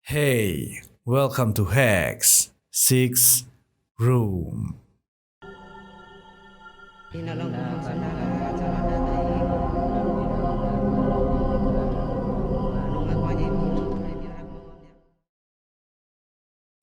Hey, welcome to Hex Six Room.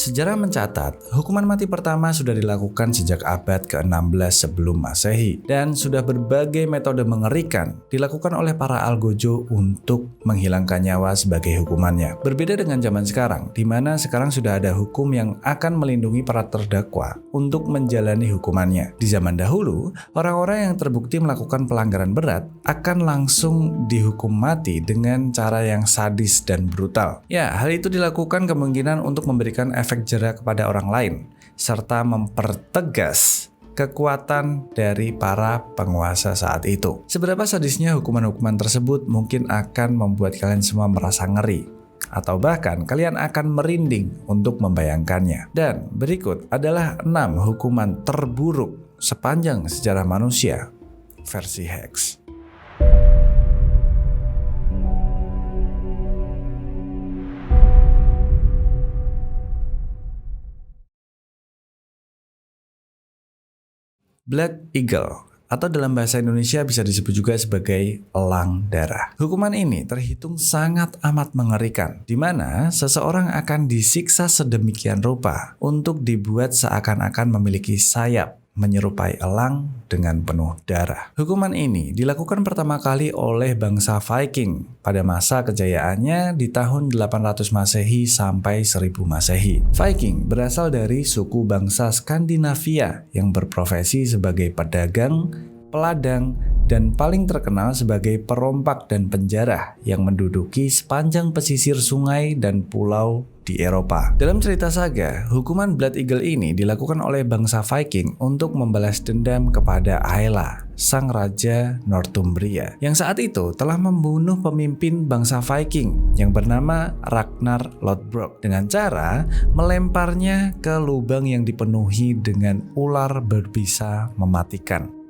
Sejarah mencatat, hukuman mati pertama sudah dilakukan sejak abad ke-16 sebelum Masehi dan sudah berbagai metode mengerikan dilakukan oleh para algojo untuk menghilangkan nyawa sebagai hukumannya. Berbeda dengan zaman sekarang, di mana sekarang sudah ada hukum yang akan melindungi para terdakwa untuk menjalani hukumannya. Di zaman dahulu, orang-orang yang terbukti melakukan pelanggaran berat akan langsung dihukum mati dengan cara yang sadis dan brutal. Ya, hal itu dilakukan kemungkinan untuk memberikan efek jera kepada orang lain, serta mempertegas kekuatan dari para penguasa saat itu. Seberapa sadisnya hukuman-hukuman tersebut mungkin akan membuat kalian semua merasa ngeri, atau bahkan kalian akan merinding untuk membayangkannya. Dan berikut adalah 6 hukuman terburuk sepanjang sejarah manusia, versi Hex. Blood Eagle, atau dalam bahasa Indonesia bisa disebut juga sebagai elang darah. Hukuman ini terhitung sangat amat mengerikan, di mana seseorang akan disiksa sedemikian rupa untuk dibuat seakan-akan memiliki sayap menyerupai elang dengan penuh darah. Hukuman ini dilakukan pertama kali oleh bangsa Viking pada masa kejayaannya di tahun 800 Masehi sampai 1000 Masehi. Viking berasal dari suku bangsa Skandinavia yang berprofesi sebagai pedagang, peladang, dan paling terkenal sebagai perompak dan penjara yang menduduki sepanjang pesisir sungai dan pulau di Eropa. Dalam cerita saga, hukuman Blood Eagle ini dilakukan oleh bangsa Viking untuk membalas dendam kepada Aela, sang raja Northumbria, yang saat itu telah membunuh pemimpin bangsa Viking yang bernama Ragnar Lodbrok dengan cara melemparnya ke lubang yang dipenuhi dengan ular berbisa mematikan.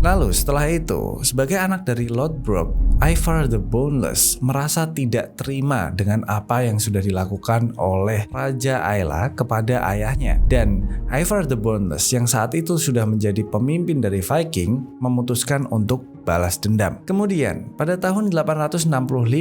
Lalu setelah itu, sebagai anak dari Lodbrok, Ivar the Boneless merasa tidak terima dengan apa yang sudah dilakukan oleh Raja Aela kepada ayahnya. Dan Ivar the Boneless yang saat itu sudah menjadi pemimpin dari Viking memutuskan untuk balas dendam. Kemudian, pada tahun 865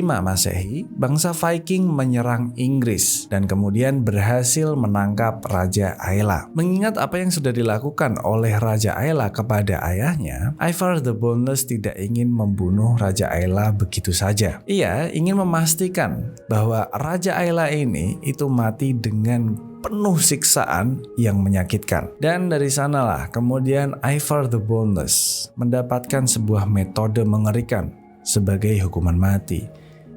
Masehi, bangsa Viking menyerang Inggris dan kemudian berhasil menangkap Raja Aela. Mengingat apa yang sudah dilakukan oleh Raja Aela kepada ayahnya, Ivar the Boneless tidak ingin membunuh Raja Aela begitu saja. Ia ingin memastikan bahwa Raja Aela ini itu mati dengan penuh siksaan yang menyakitkan. Dan dari sanalah kemudian Ivar the Boneless mendapatkan sebuah metode mengerikan sebagai hukuman mati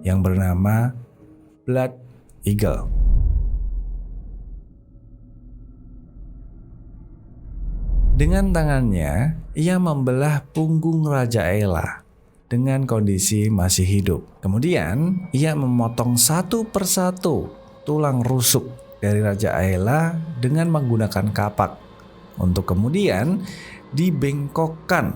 yang bernama Blood Eagle. Dengan tangannya, ia membelah punggung Raja Aela dengan kondisi masih hidup. Kemudian, ia memotong satu persatu tulang rusuk dari Raja Aela dengan menggunakan kapak untuk kemudian dibengkokkan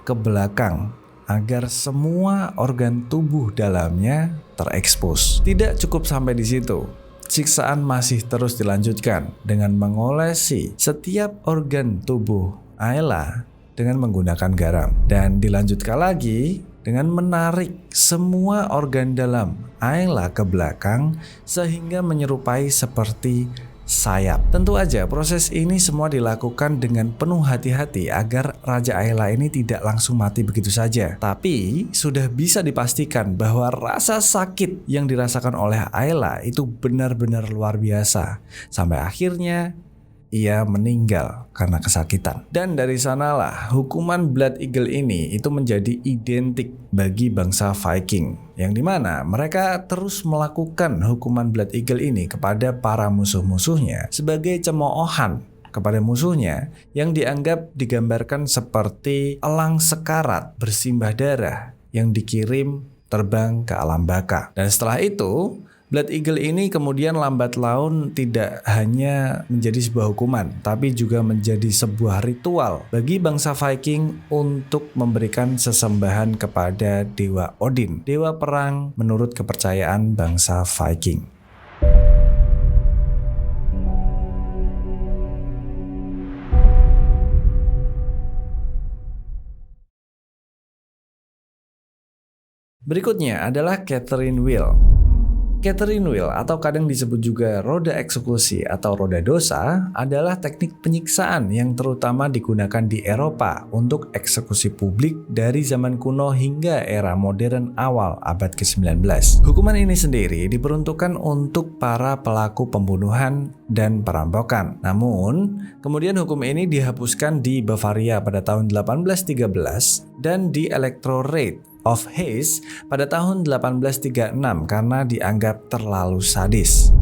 ke belakang agar semua organ tubuh dalamnya terekspos. Tidak cukup sampai di situ. Siksaan masih terus dilanjutkan dengan mengolesi setiap organ tubuh Aela dengan menggunakan garam, dan dilanjutkan lagi dengan menarik semua organ dalam Aela ke belakang sehingga menyerupai seperti sayap. Tentu aja proses ini semua dilakukan dengan penuh hati-hati agar Raja Aela ini tidak langsung mati begitu saja. Tapi sudah bisa dipastikan bahwa rasa sakit yang dirasakan oleh Aela itu benar-benar luar biasa. Sampai akhirnya ia meninggal karena kesakitan. Dan dari sanalah hukuman Blood Eagle ini itu menjadi identik bagi bangsa Viking, yang dimana mereka terus melakukan hukuman Blood Eagle ini kepada para musuh-musuhnya sebagai cemoohan kepada musuhnya yang dianggap digambarkan seperti elang sekarat bersimbah darah yang dikirim terbang ke alam baka. Dan setelah itu Blood Eagle ini kemudian lambat laun tidak hanya menjadi sebuah hukuman, tapi juga menjadi sebuah ritual bagi bangsa Viking untuk memberikan sesembahan kepada dewa Odin, dewa perang menurut kepercayaan bangsa Viking. Berikutnya adalah Catherine Wheel. Catherine Wheel atau kadang disebut juga roda eksekusi atau roda dosa adalah teknik penyiksaan yang terutama digunakan di Eropa untuk eksekusi publik dari zaman kuno hingga era modern awal abad ke-19. Hukuman ini sendiri diperuntukkan untuk para pelaku pembunuhan dan perampokan. Namun, kemudian hukum ini dihapuskan di Bavaria pada tahun 1813 dan di Electorate of Hesse pada tahun 1836 karena dianggap terlalu sadis.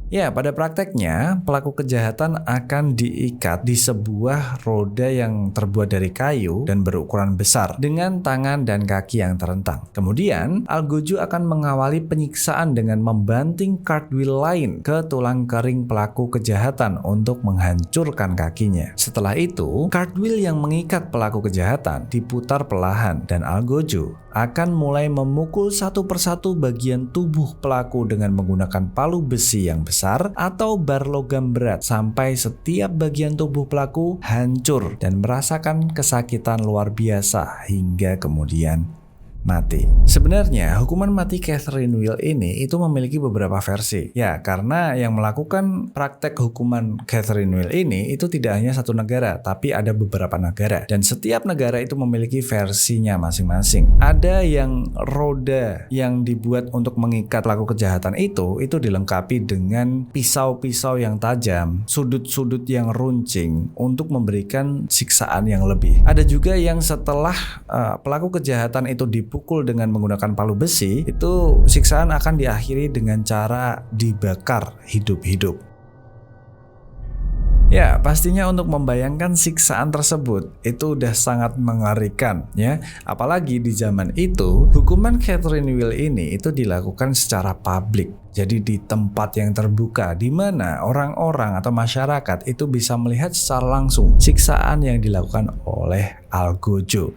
Ya, pada prakteknya pelaku kejahatan akan diikat di sebuah roda yang terbuat dari kayu dan berukuran besar dengan tangan dan kaki yang terentang. Kemudian, algojo akan mengawali penyiksaan dengan membanting cartwheel lain ke tulang kering pelaku kejahatan untuk menghancurkan kakinya. Setelah itu, cartwheel yang mengikat pelaku kejahatan diputar perlahan dan algojo akan mulai memukul satu persatu bagian tubuh pelaku dengan menggunakan palu besi yang besar atau bar logam berat sampai setiap bagian tubuh pelaku hancur dan merasakan kesakitan luar biasa hingga kemudian mati. Sebenarnya hukuman mati Catherine Wheel ini itu memiliki beberapa versi. Ya, karena yang melakukan praktek hukuman Catherine Wheel ini itu tidak hanya satu negara, tapi ada beberapa negara. Dan setiap negara itu memiliki versinya masing-masing. Ada yang roda yang dibuat untuk mengikat pelaku kejahatan itu dilengkapi dengan pisau-pisau yang tajam, sudut-sudut yang runcing untuk memberikan siksaan yang lebih. Ada juga yang setelah pelaku kejahatan itu dipukul dengan menggunakan palu besi, itu siksaan akan diakhiri dengan cara dibakar hidup-hidup. Ya, pastinya untuk membayangkan siksaan tersebut itu udah sangat mengerikan ya. Apalagi di zaman itu, hukuman Catherine Wheel ini itu dilakukan secara publik. Jadi di tempat yang terbuka di mana orang-orang atau masyarakat itu bisa melihat secara langsung siksaan yang dilakukan oleh algojo.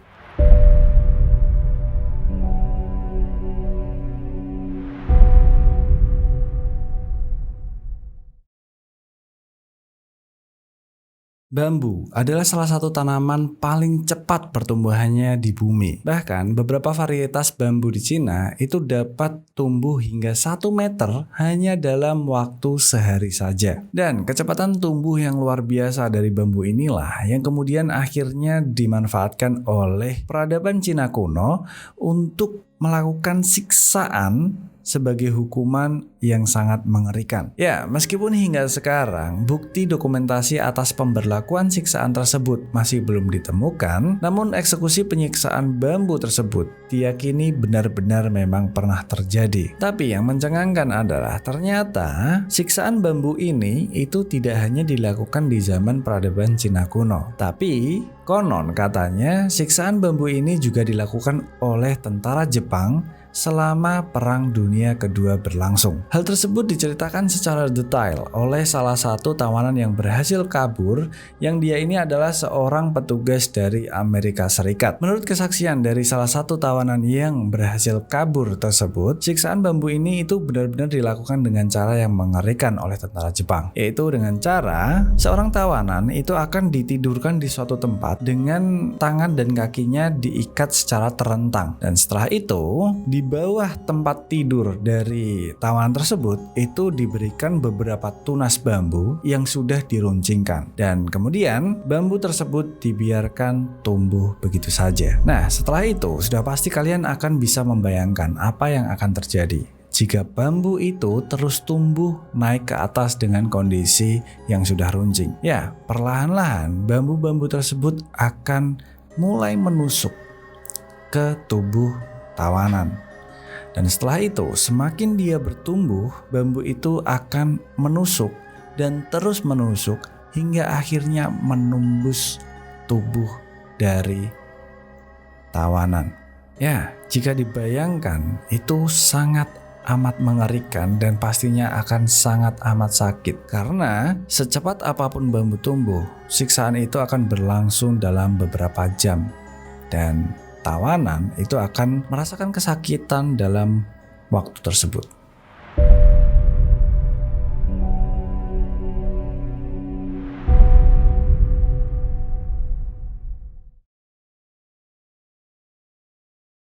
Bambu adalah salah satu tanaman paling cepat pertumbuhannya di bumi. Bahkan beberapa varietas bambu di Cina itu dapat tumbuh hingga 1 meter hanya dalam waktu sehari saja. Dan kecepatan tumbuh yang luar biasa dari bambu inilah yang kemudian akhirnya dimanfaatkan oleh peradaban Cina kuno untuk melakukan siksaan sebagai hukuman yang sangat mengerikan. Ya, meskipun hingga sekarang bukti dokumentasi atas pemberlakuan siksaan tersebut masih belum ditemukan, namun eksekusi penyiksaan bambu tersebut diyakini benar-benar memang pernah terjadi. Tapi yang mencengangkan adalah ternyata siksaan bambu ini itu tidak hanya dilakukan di zaman peradaban Cina kuno, tapi konon katanya siksaan bambu ini juga dilakukan oleh tentara Jepang selama Perang Dunia Kedua berlangsung. Hal tersebut diceritakan secara detail oleh salah satu tawanan yang berhasil kabur, yang dia ini adalah seorang petugas dari Amerika Serikat. Menurut kesaksian dari salah satu tawanan yang berhasil kabur tersebut, siksaan bambu ini itu benar-benar dilakukan dengan cara yang mengerikan oleh tentara Jepang, yaitu dengan cara seorang tawanan itu akan ditidurkan di suatu tempat dengan tangan dan kakinya diikat secara terentang, dan setelah itu di bawah tempat tidur dari tawanan tersebut itu diberikan beberapa tunas bambu yang sudah diruncingkan, dan kemudian bambu tersebut dibiarkan tumbuh begitu saja. Nah, setelah itu sudah pasti kalian akan bisa membayangkan apa yang akan terjadi jika bambu itu terus tumbuh naik ke atas dengan kondisi yang sudah runcing. Ya, perlahan-lahan bambu-bambu tersebut akan mulai menusuk ke tubuh tawanan. Dan setelah itu, semakin dia bertumbuh, bambu itu akan menusuk dan terus menusuk hingga akhirnya menembus tubuh dari tawanan. Ya, jika dibayangkan itu sangat amat mengerikan dan pastinya akan sangat amat sakit. Karena secepat apapun bambu tumbuh, siksaan itu akan berlangsung dalam beberapa jam. Dan tawanan itu akan merasakan kesakitan dalam waktu tersebut.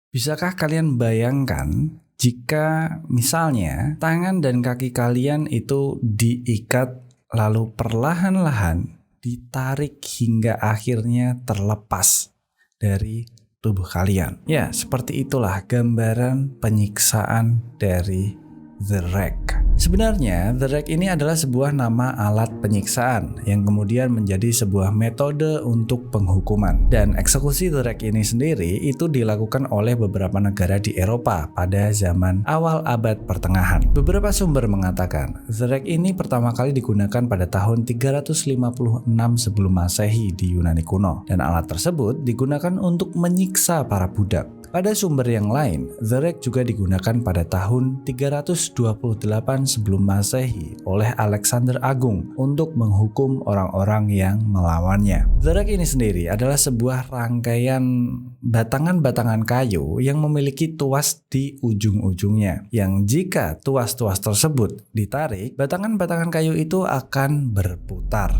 Bisakah kalian bayangkan jika misalnya tangan dan kaki kalian itu diikat lalu perlahan-lahan ditarik hingga akhirnya terlepas dari tubuh kalian? Ya, seperti itulah gambaran penyiksaan dari The Rack. Sebenarnya The Rack ini adalah sebuah nama alat penyiksaan yang kemudian menjadi sebuah metode untuk penghukuman. Dan eksekusi The Rack ini sendiri itu dilakukan oleh beberapa negara di Eropa pada zaman awal abad pertengahan. Beberapa sumber mengatakan The Rack ini pertama kali digunakan pada tahun 356 sebelum Masehi di Yunani kuno, dan alat tersebut digunakan untuk menyiksa para budak. Pada sumber yang lain, The Rack juga digunakan pada tahun 328 sebelum Masehi oleh Alexander Agung untuk menghukum orang-orang yang melawannya. The Rack ini sendiri adalah sebuah rangkaian batangan-batangan kayu yang memiliki tuas di ujung-ujungnya, yang jika tuas-tuas tersebut ditarik, batangan-batangan kayu itu akan berputar.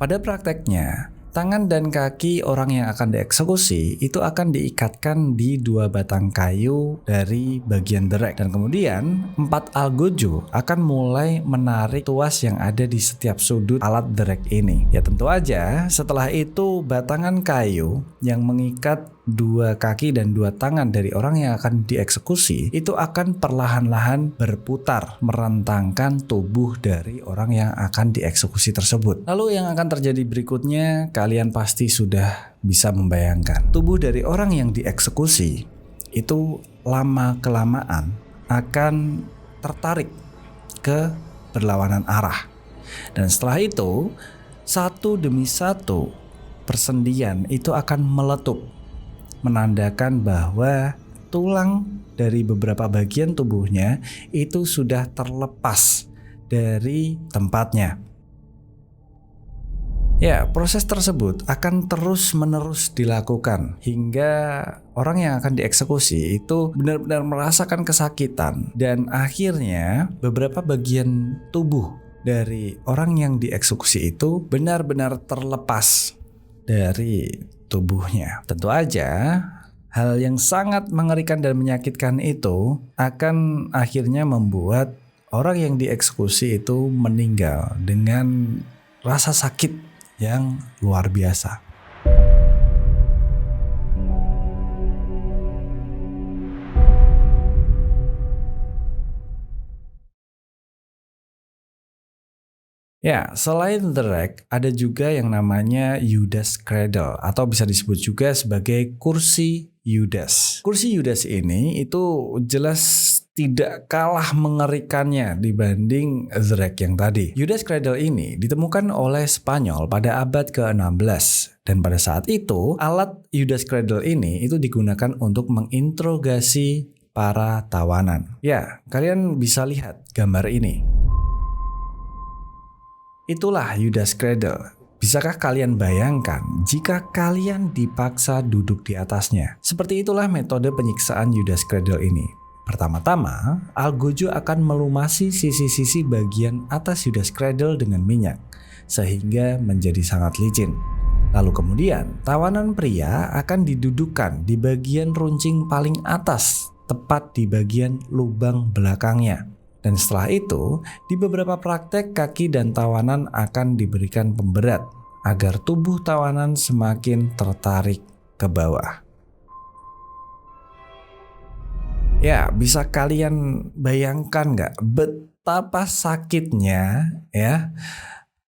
Pada prakteknya, tangan dan kaki orang yang akan dieksekusi itu akan diikatkan di dua batang kayu dari bagian The Rack, dan kemudian 4 algojo akan mulai menarik tuas yang ada di setiap sudut alat The Rack ini. Ya tentu aja setelah itu batangan kayu yang mengikat dua kaki dan dua tangan dari orang yang akan dieksekusi itu akan perlahan-lahan berputar merentangkan tubuh dari orang yang akan dieksekusi tersebut. Lalu yang akan terjadi berikutnya, kalian pasti sudah bisa membayangkan. Tubuh dari orang yang dieksekusi itu lama-kelamaan akan tertarik ke berlawanan arah. Dan setelah itu, satu demi satu persendian itu akan meletup, menandakan bahwa tulang dari beberapa bagian tubuhnya itu sudah terlepas dari tempatnya. Ya, proses tersebut akan terus-menerus dilakukan hingga orang yang akan dieksekusi itu benar-benar merasakan kesakitan, dan akhirnya beberapa bagian tubuh dari orang yang dieksekusi itu benar-benar terlepas dari tubuhnya. Tentu aja hal yang sangat mengerikan dan menyakitkan itu akan akhirnya membuat orang yang dieksekusi itu meninggal dengan rasa sakit yang luar biasa. Ya, selain The Rack, ada juga yang namanya Judas Cradle atau bisa disebut juga sebagai kursi Yudas. Kursi Yudas ini itu jelas tidak kalah mengerikannya dibanding The Rack yang tadi. Judas Cradle ini ditemukan oleh Spanyol pada abad ke-16, dan pada saat itu alat Judas Cradle ini itu digunakan untuk menginterogasi para tawanan. Ya, kalian bisa lihat gambar ini. Itulah Judas Cradle. Bisakah kalian bayangkan jika kalian dipaksa duduk di atasnya? Seperti itulah metode penyiksaan Judas Cradle ini. Pertama-tama, algojo akan melumasi sisi-sisi bagian atas Judas Cradle dengan minyak, sehingga menjadi sangat licin. Lalu kemudian, tawanan pria akan didudukkan di bagian runcing paling atas, tepat di bagian lubang belakangnya. Dan setelah itu, di beberapa praktek kaki dan tawanan akan diberikan pemberat agar tubuh tawanan semakin tertarik ke bawah. Ya, bisa kalian bayangkan nggak betapa sakitnya ya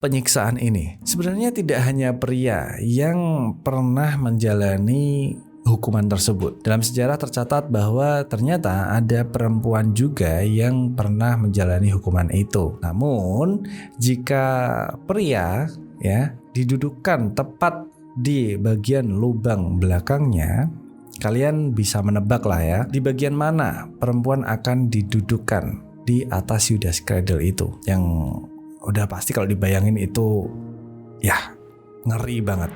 penyiksaan ini? Sebenarnya tidak hanya pria yang pernah menjalani hukuman tersebut. Dalam sejarah tercatat bahwa ternyata ada perempuan juga yang pernah menjalani hukuman itu. Namun, jika pria ya didudukkan tepat di bagian lubang belakangnya, Kalian bisa menebak lah ya, di bagian mana perempuan akan didudukkan di atas Judas Cradle itu. Yang udah pasti kalau dibayangin itu ya ngeri banget.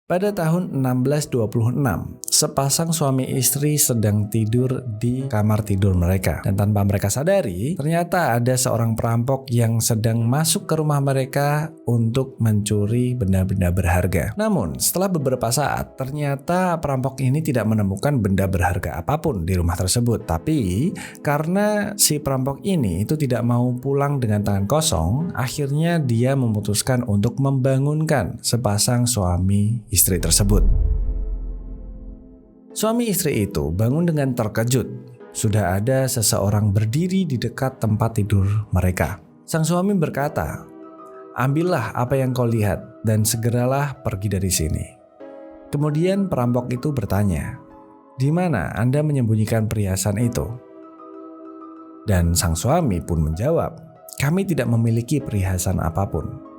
Pada tahun 1626, sepasang suami istri sedang tidur di kamar tidur mereka. Dan tanpa mereka sadari, ternyata ada seorang perampok yang sedang masuk ke rumah mereka untuk mencuri benda-benda berharga. Namun, setelah beberapa saat, ternyata perampok ini tidak menemukan benda berharga apapun di rumah tersebut. Tapi, karena si perampok ini itu tidak mau pulang dengan tangan kosong, akhirnya dia memutuskan untuk membangunkan sepasang suami istri tersebut. Suami istri itu bangun dengan terkejut. Sudah ada seseorang berdiri di dekat tempat tidur mereka. Sang suami berkata, "Ambillah apa yang kau lihat dan segeralah pergi dari sini." Kemudian perampok itu bertanya, "Di mana Anda menyembunyikan perhiasan itu?" Dan sang suami pun menjawab, "Kami tidak memiliki perhiasan apapun."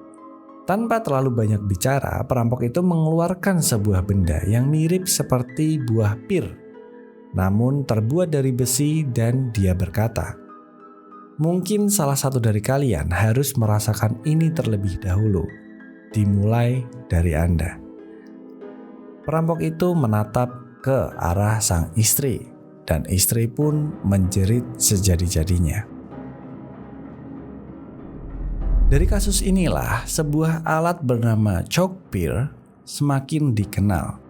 Tanpa terlalu banyak bicara, perampok itu mengeluarkan sebuah benda yang mirip seperti buah pir, namun terbuat dari besi, dan dia berkata, "Mungkin salah satu dari kalian harus merasakan ini terlebih dahulu, dimulai dari Anda." Perampok itu menatap ke arah sang istri, dan istri pun menjerit sejadi-jadinya. Dari kasus inilah sebuah alat bernama chalk pir semakin dikenal,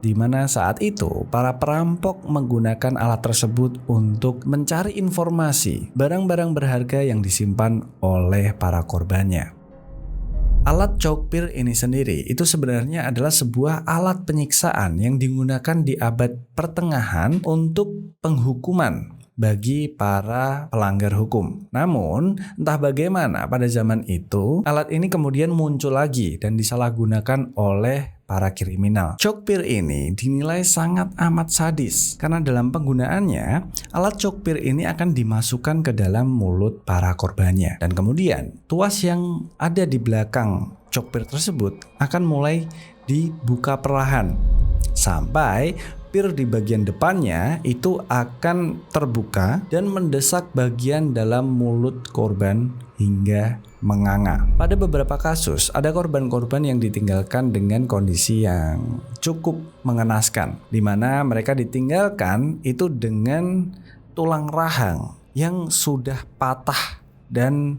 di mana saat itu para perampok menggunakan alat tersebut untuk mencari informasi barang-barang berharga yang disimpan oleh para korbannya. Alat chalk pir ini sendiri itu sebenarnya adalah sebuah alat penyiksaan yang digunakan di abad pertengahan untuk penghukuman bagi para pelanggar hukum. Namun, entah bagaimana pada zaman itu, alat ini kemudian muncul lagi dan disalahgunakan oleh para kriminal. Chalk pir ini dinilai sangat amat sadis karena dalam penggunaannya, alat chalk pir ini akan dimasukkan ke dalam mulut para korbannya. Dan kemudian, tuas yang ada di belakang chalk pir tersebut akan mulai dibuka perlahan sampai pir di bagian depannya itu akan terbuka dan mendesak bagian dalam mulut korban hingga menganga. Pada beberapa kasus, ada korban-korban yang ditinggalkan dengan kondisi yang cukup mengenaskan, di mana mereka ditinggalkan itu dengan tulang rahang yang sudah patah dan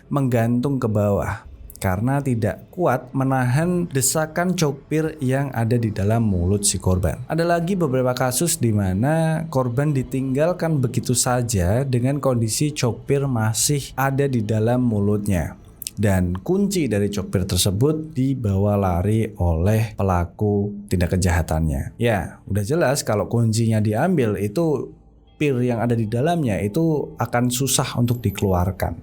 menggantung ke bawah, karena tidak kuat menahan desakan chalk pir yang ada di dalam mulut si korban. Ada lagi beberapa kasus di mana korban ditinggalkan begitu saja dengan kondisi chalk pir masih ada di dalam mulutnya. Dan kunci dari chalk pir tersebut dibawa lari oleh pelaku tindak kejahatannya. Ya, udah jelas kalau kuncinya diambil itu pir yang ada di dalamnya itu akan susah untuk dikeluarkan.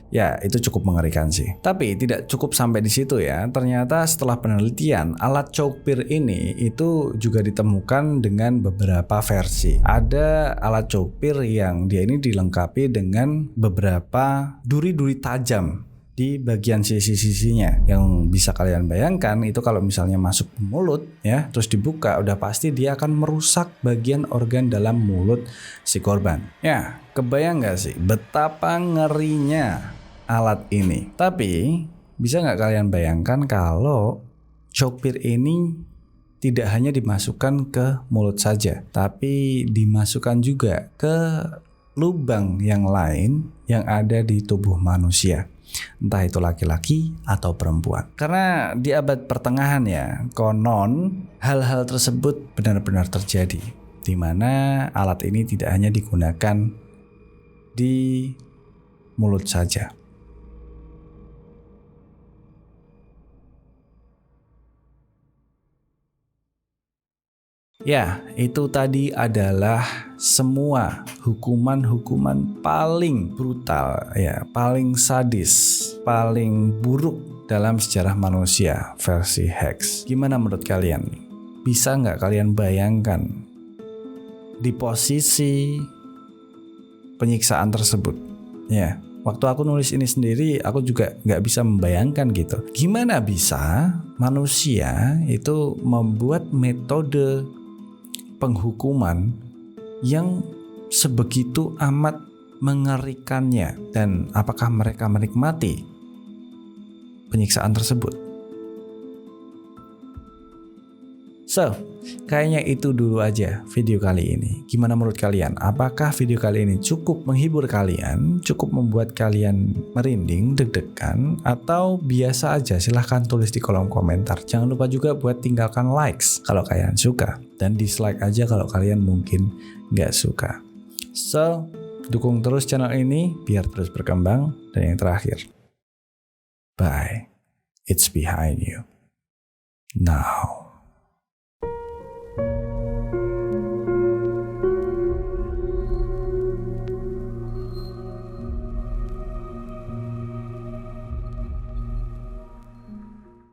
Ya, itu cukup mengerikan sih. Tapi tidak cukup sampai di situ ya. Ternyata setelah penelitian, alat chalk pir ini itu juga ditemukan dengan beberapa versi. Ada alat chalk pir yang dia ini dilengkapi dengan beberapa duri-duri tajam di bagian sisi-sisinya. Yang bisa kalian bayangkan itu kalau misalnya masuk ke mulut ya, terus dibuka, udah pasti dia akan merusak bagian organ dalam mulut si korban. Ya, kebayang gak sih betapa ngerinya alat ini? Tapi bisa gak kalian bayangkan kalau chalk pir ini tidak hanya dimasukkan ke mulut saja, tapi dimasukkan juga ke lubang yang lain yang ada di tubuh manusia, entah itu laki-laki atau perempuan. Karena di abad pertengahan ya, konon hal-hal tersebut benar-benar terjadi, di mana alat ini tidak hanya digunakan di mulut saja. Ya, itu tadi adalah semua hukuman-hukuman paling brutal, ya, paling sadis, paling buruk dalam sejarah manusia versi Hex. Gimana menurut kalian? Bisa nggak kalian bayangkan di posisi penyiksaan tersebut. Ya, waktu aku nulis ini sendiri, aku juga nggak bisa membayangkan gitu. Gimana bisa manusia itu membuat metode penghukuman yang sebegitu amat mengerikannya, dan apakah mereka menikmati penyiksaan tersebut? So, kayaknya itu dulu aja video kali ini. Gimana menurut kalian? Apakah video kali ini cukup menghibur kalian, cukup membuat kalian merinding, deg-degan, atau biasa aja? Silahkan tulis di kolom komentar. Jangan lupa juga buat tinggalkan likes kalau kalian suka, dan dislike aja kalau kalian mungkin nggak suka. So, dukung terus channel ini biar terus berkembang. Dan yang terakhir, bye. It's behind you now.